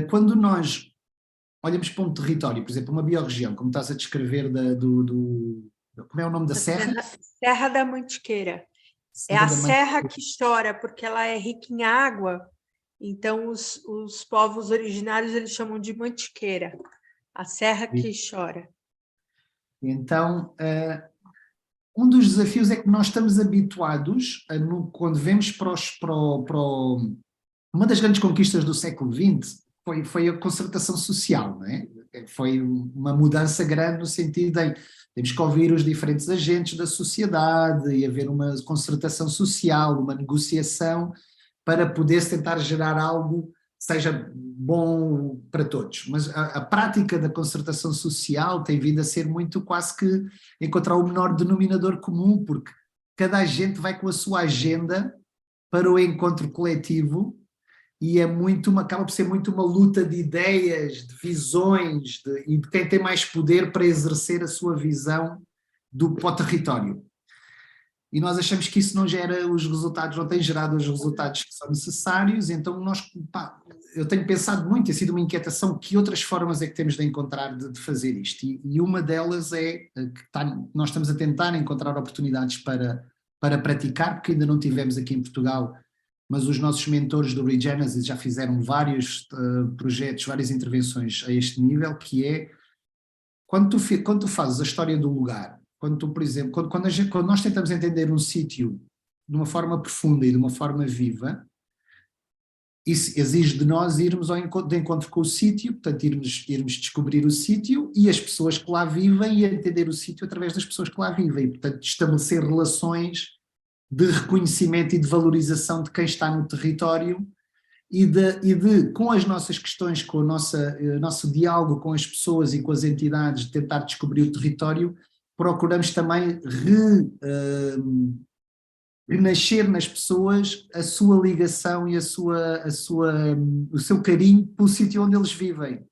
Quando nós olhamos para um território, por exemplo, uma biorregião, como estás a descrever como é o nome da serra? Serra da Mantiqueira. É a serra que chora, porque ela é rica em água. Então, os povos originários eles chamam de mantiqueira, a serra que chora. Então, um dos desafios é que nós estamos habituados, quando vemos uma das grandes conquistas do século XX foi a concertação social, não é? Foi uma mudança grande no sentido em temos que ouvir os diferentes agentes da sociedade e haver uma concertação social, uma negociação para poder tentar gerar algo que seja bom para todos. Mas a prática da concertação social tem vindo a ser muito quase que encontrar o menor denominador comum, porque cada agente vai com a sua agenda para o encontro coletivo e acaba por ser muito uma luta de ideias, de visões, e quem tem mais poder para exercer a sua visão para o território. E nós achamos que isso não gera os resultados, não tem gerado os resultados que são necessários, então eu tenho pensado muito, tem sido uma inquietação, que outras formas é que temos de encontrar de fazer isto, e uma delas é que nós estamos a tentar encontrar oportunidades para praticar, porque ainda não tivemos aqui em Portugal, mas os nossos mentores do Regenesis já fizeram vários projetos, várias intervenções a este nível, que é, quando tu fazes a história do lugar, quando tu, por exemplo, quando nós tentamos entender um sítio de uma forma profunda e de uma forma viva, isso exige de nós irmos de encontro com o sítio, portanto irmos descobrir o sítio e as pessoas que lá vivem e entender o sítio através das pessoas que lá vivem, e, portanto estabelecer relações de reconhecimento e de valorização de quem está no território e com as nossas questões, com o nosso diálogo com as pessoas e com as entidades, de tentar descobrir o território, procuramos também renascer nas pessoas a sua ligação e o seu carinho pelo sítio onde eles vivem.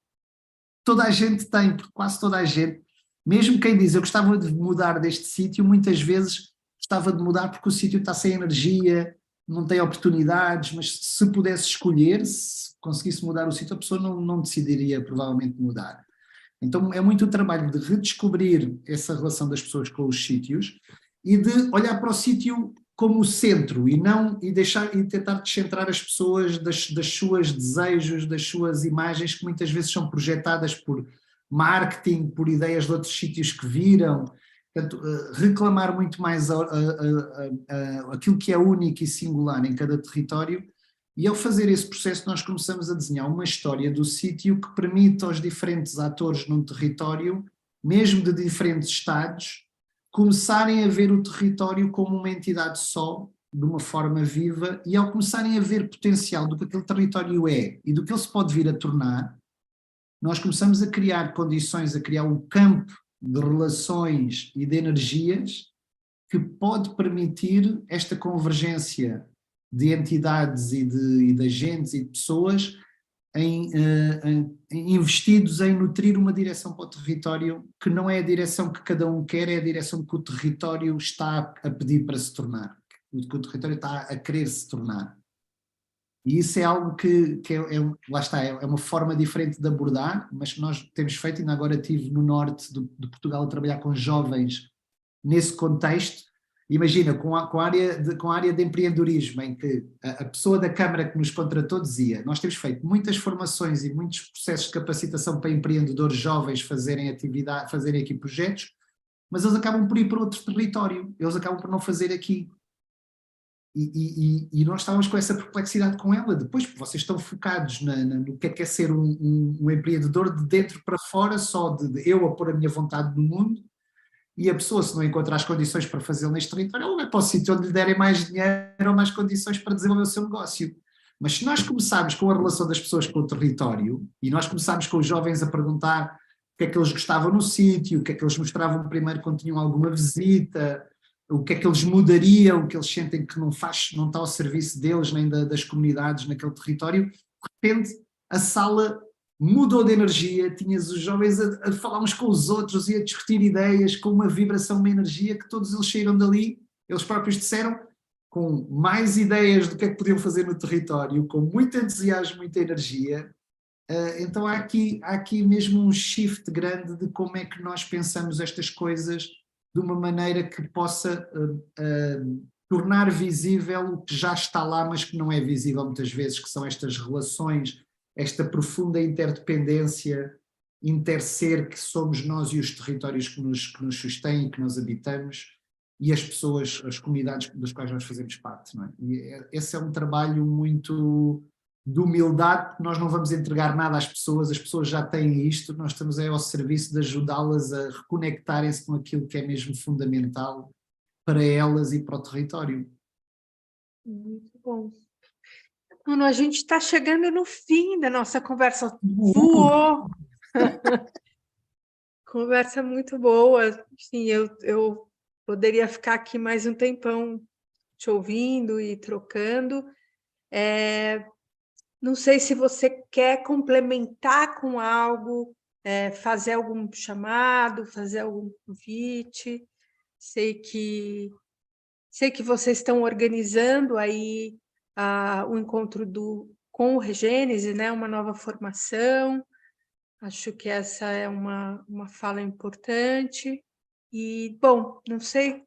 Toda a gente tem, porque quase toda a gente, mesmo quem diz eu gostava de mudar deste sítio, muitas vezes gostava de mudar porque o sítio está sem energia, não tem oportunidades, mas se pudesse escolher, se conseguisse mudar o sítio, a pessoa não decidiria provavelmente mudar. Então é muito o trabalho de redescobrir essa relação das pessoas com os sítios e de olhar para o sítio como o centro e deixar e tentar descentrar as pessoas das suas desejos, das suas imagens que muitas vezes são projetadas por marketing, por ideias de outros sítios que viram. Portanto, reclamar muito mais aquilo que é único e singular em cada território, e ao fazer esse processo nós começamos a desenhar uma história do sítio que permite aos diferentes atores num território, mesmo de diferentes estados, começarem a ver o território como uma entidade só, de uma forma viva, e ao começarem a ver potencial do que aquele território é e do que ele se pode vir a tornar, nós começamos a criar condições, a criar um campo de relações e de energias que pode permitir esta convergência de entidades e de agentes e de pessoas investidos em nutrir uma direção para o território que não é a direção que cada um quer, é a direção que o território está a pedir para se tornar, que o território está a querer se tornar. E isso é algo que lá está, é uma forma diferente de abordar, mas que nós temos feito. Ainda agora estive no norte de Portugal a trabalhar com jovens nesse contexto. Imagina, com a área de empreendedorismo, em que a pessoa da Câmara que nos contratou dizia: nós temos feito muitas formações e muitos processos de capacitação para empreendedores jovens fazerem aqui projetos, mas eles acabam por ir para outro território, eles acabam por não fazer aqui. E nós estávamos com essa perplexidade com ela, depois, porque vocês estão focados no que é ser um empreendedor de dentro para fora, só de eu a pôr a minha vontade no mundo, e a pessoa, se não encontrar as condições para fazê-lo neste território, ela vai para o sítio onde lhe derem mais dinheiro ou mais condições para desenvolver o seu negócio. Mas se nós começarmos com a relação das pessoas com o território, e nós começarmos com os jovens a perguntar o que é que eles gostavam no sítio, o que é que eles mostravam primeiro quando tinham alguma visita, o que é que eles mudariam, o que eles sentem que não está ao serviço deles nem das comunidades naquele território, de repente a sala mudou de energia, tinhas os jovens a falar uns com os outros e a discutir ideias com uma vibração, uma energia que todos eles saíram dali, eles próprios disseram, com mais ideias do que é que podiam fazer no território, com muito entusiasmo, muita energia. Então há aqui mesmo um shift grande de como é que nós pensamos estas coisas de uma maneira que possa tornar visível o que já está lá, mas que não é visível muitas vezes, que são estas relações, esta profunda interdependência, interser que somos nós e os territórios que nos sustêm, que nós habitamos, e as pessoas, as comunidades das quais nós fazemos parte, não é? E esse é um trabalho muito de humildade, porque nós não vamos entregar nada às pessoas já têm isto, nós estamos aí ao serviço de ajudá-las a reconectarem-se com aquilo que é mesmo fundamental para elas e para o território. Muito bom. Bruno, a gente está chegando no fim da nossa conversa. Voou! Conversa muito boa. Sim, eu poderia ficar aqui mais um tempão te ouvindo e trocando. Não sei se você quer complementar com algo, fazer algum chamado, fazer algum convite. Sei que vocês estão organizando aí o encontro com o Regênese, né? Uma nova formação. Acho que essa é uma fala importante. E, bom, não sei.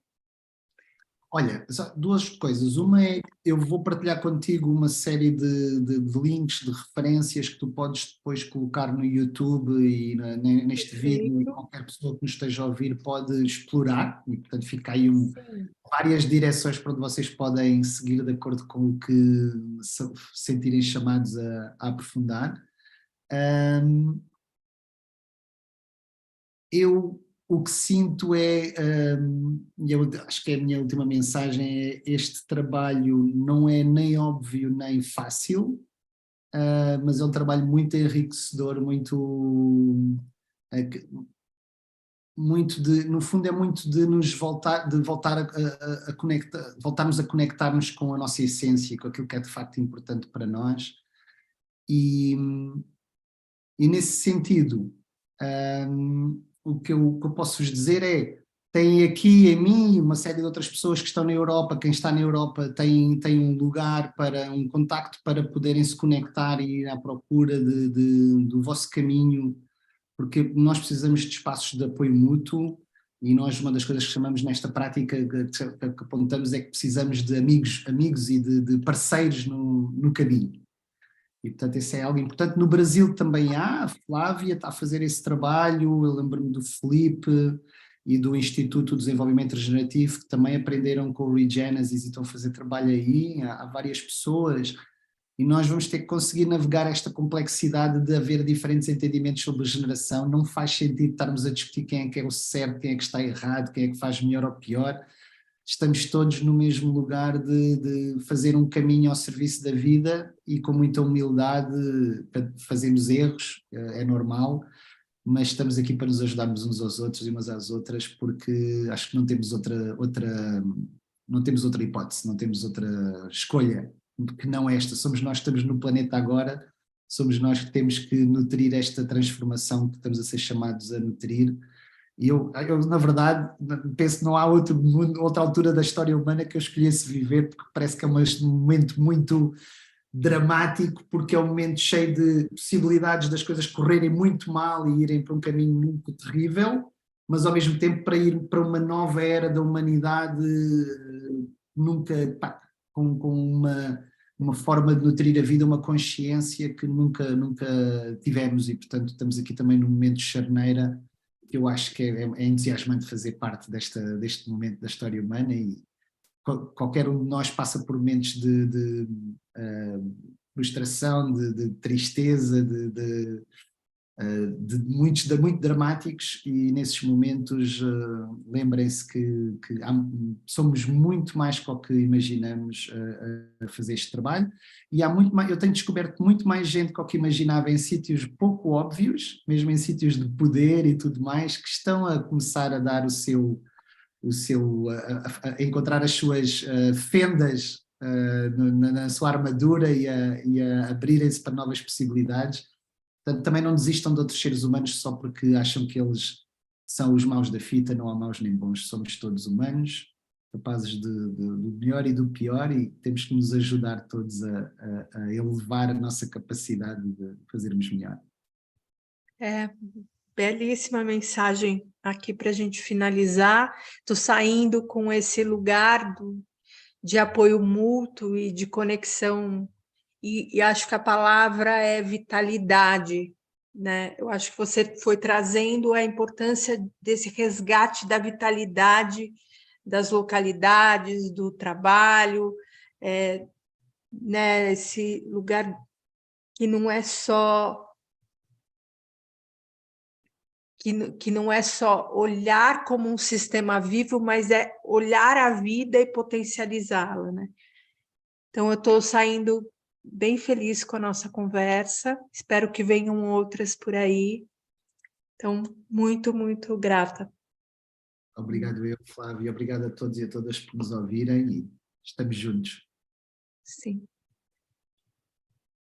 Olha, duas coisas. Uma é, eu vou partilhar contigo uma série de links, de referências que tu podes depois colocar no YouTube e neste vídeo, e qualquer pessoa que nos esteja a ouvir pode explorar, e portanto fica aí várias direções para onde vocês podem seguir de acordo com o que se sentirem chamados a aprofundar. O que sinto e eu acho que é a minha última mensagem, é este trabalho não é nem óbvio nem fácil, mas é um trabalho muito enriquecedor, muito no fundo é muito de nos voltar, a conectar, voltarmos a conectarmos com a nossa essência, com aquilo que é de facto importante para nós. E nesse sentido, o que eu posso vos dizer é, tem aqui em mim uma série de outras pessoas que estão na Europa, quem está na Europa tem um lugar, para um contacto para poderem se conectar e ir à procura do vosso caminho, porque nós precisamos de espaços de apoio mútuo, e nós, uma das coisas que chamamos nesta prática, que apontamos, é que precisamos de amigos e de parceiros no caminho. E, portanto, esse é algo importante. No Brasil também há, a Flávia está a fazer esse trabalho, eu lembro-me do Felipe e do Instituto de Desenvolvimento Regenerativo, que também aprenderam com o Regenesis e estão a fazer trabalho aí, há várias pessoas, e nós vamos ter que conseguir navegar esta complexidade de haver diferentes entendimentos sobre regeneração. Não faz sentido estarmos a discutir quem é que é o certo, quem é que está errado, quem é que faz melhor ou pior. Estamos todos no mesmo lugar de fazer um caminho ao serviço da vida, e com muita humildade fazemos erros, é normal, mas estamos aqui para nos ajudarmos uns aos outros e umas às outras, porque acho que não temos não temos outra hipótese, não temos outra escolha, que não esta. Somos nós que estamos no planeta agora, somos nós que temos que nutrir esta transformação que estamos a ser chamados a nutrir. E eu, na verdade, penso que não há outra altura da história humana que eu escolhesse viver, porque parece que é um momento muito dramático, porque é um momento cheio de possibilidades das coisas correrem muito mal e irem para um caminho muito terrível, mas ao mesmo tempo para ir para uma nova era da humanidade, nunca, com uma forma de nutrir a vida, uma consciência que nunca tivemos, e portanto estamos aqui também num momento de charneira, que eu acho que é entusiasmante fazer parte deste momento da história humana, e qualquer um de nós passa por momentos de frustração, de tristeza, muito dramáticos, e nesses momentos lembrem-se que somos muito mais que o que imaginamos a fazer este trabalho, e há muito mais, eu tenho descoberto muito mais gente que o que imaginava em sítios pouco óbvios, mesmo em sítios de poder e tudo mais, que estão a começar a dar a encontrar as suas fendas na sua armadura, e a abrirem-se para novas possibilidades. Portanto, também não desistam de outros seres humanos só porque acham que eles são os maus da fita. Não há maus nem bons, somos todos humanos, capazes do melhor e do pior, e temos que nos ajudar todos a elevar a nossa capacidade de fazermos melhor. Belíssima mensagem aqui para a gente finalizar. Estou saindo com esse lugar de apoio mútuo e de conexão, e acho que a palavra é vitalidade, né? Eu acho que você foi trazendo a importância desse resgate da vitalidade das localidades, do trabalho, né? Esse lugar que não é só olhar como um sistema vivo, mas é olhar a vida e potencializá-la, né? Então, eu estou saindo bem feliz com a nossa conversa, espero que venham outras por aí. Então, muito, muito grata. Obrigado eu, Flávio, e obrigado a todos e a todas por nos ouvirem, e estamos juntos. Sim.